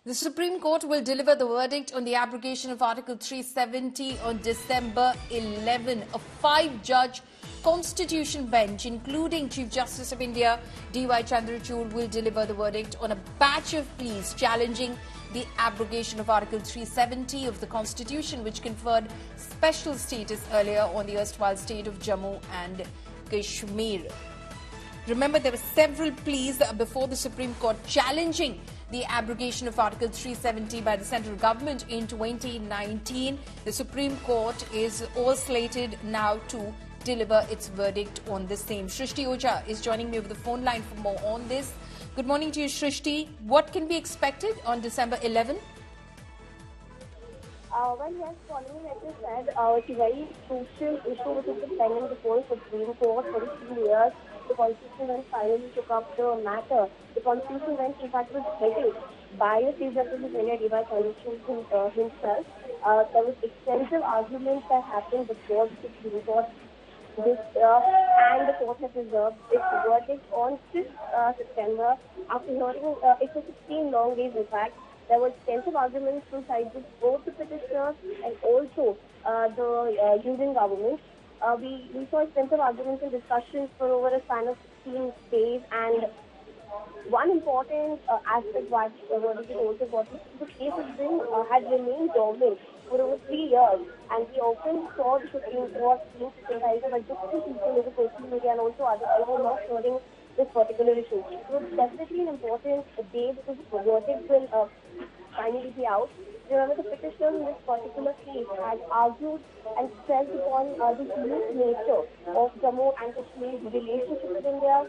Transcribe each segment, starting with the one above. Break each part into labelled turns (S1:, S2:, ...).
S1: The Supreme Court will deliver the verdict on the abrogation of Article 370 on December 11. A five-judge Constitution bench, including Chief Justice of India DY Chandrachud, will deliver the verdict on a batch of pleas challenging the abrogation of Article 370 of the Constitution, which conferred special status earlier on the erstwhile state of Jammu and Kashmir. Remember, there were several pleas before the Supreme Court challenging the abrogation of Article 370 by the central government in 2019. The Supreme Court is all slated now to deliver its verdict on the same. Shrishti Oja is joining me over the phone line for more on this. Good morning to you, Shrishti. What can be expected on December 11?
S2: Well, yes, following, like you said, it's a very crucial issue which has been pending before the Supreme Court for a few years. The Constitution bench finally took up the matter. The Constitution bench, in fact, was headed by the Chief Justice of India DY Chandrachud himself. There was extensive arguments that happened before the Supreme Court and the court has reserved its verdict on 5th September. After hearing, it was 16 long days, in fact. There were extensive arguments from sides of both the petitioners and also the union government. We saw extensive arguments and discussions for over a span of 16 days, and one important aspect why the verdict is also important, the case had remained dormant for over 3 years, and we often saw the Supreme Court being criticized by different people in the social media and also other people not hearing this particular issue. So it's definitely an important day because the verdict will finally be out. Remember, the petitioner in this particular case has argued and stressed upon the unique nature of Jammu and Kashmir's relationship with India,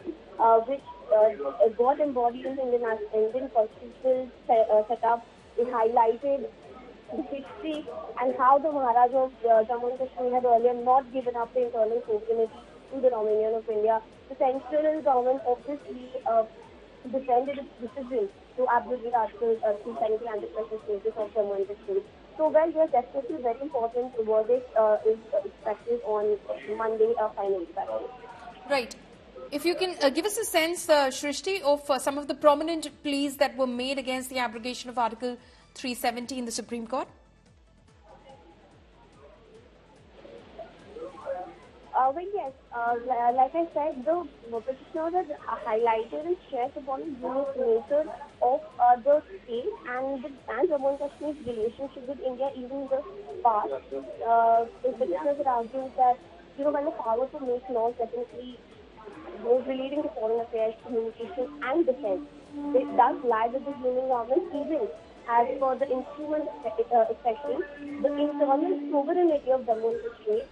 S2: which got embodied in the Indian constitutional setup. It highlighted the history and how the Maharaja of Jammu and Kashmir had earlier not given up the internal sovereignty to the Dominion of India. The central government obviously defended its decision to abrogate Article 370 and the special status of Jammu and Kashmir. So, well, yes, definitely very important. The verdict is expected on Monday, finally.
S1: Right. If you can give us a sense, Shrishti, of some of the prominent pleas that were made against the abrogation of Article 370 in the Supreme Court?
S2: Well, yes, like I said, the petitioners had highlighted and stressed upon the unique nature of the state and Jammu and Kashmir's relationship with India even in the past. The petitioners had argued that, when the power to make laws definitely was relating to foreign affairs, communication and defense, it does lie with the union government, even as per the instrument section, the internal sovereignty of Jammu and Kashmir.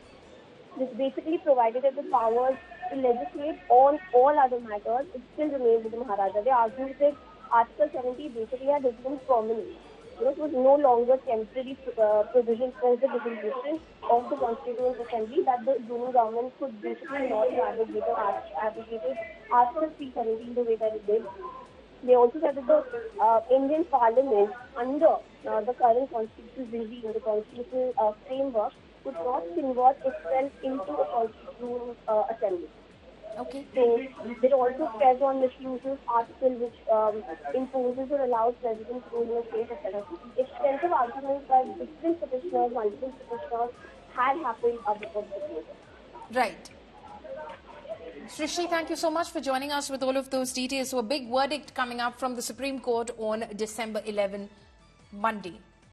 S2: This basically provided that the powers to legislate on all other matters, it still remains with the Maharaja. They argued that Article 70 basically had become permanent. It was no longer temporary provision for the dissolution of the Constituent Assembly that the union government could basically not have abrogated Article 370 the way that it did. They also said that the Indian Parliament, under the current constitutional regime, the constitutional framework, could not convert itself into a constitutional assembly.
S1: Okay.
S2: So they also stress on misuse article which imposes or allows presidents to rule a state, etc. Extensive arguments by different petitioners, multiple petitioners had happened before the Supreme Court.
S1: Right. Shrishti, thank you so much for joining us with all of those details. So a big verdict coming up from the Supreme Court on December 11, Monday.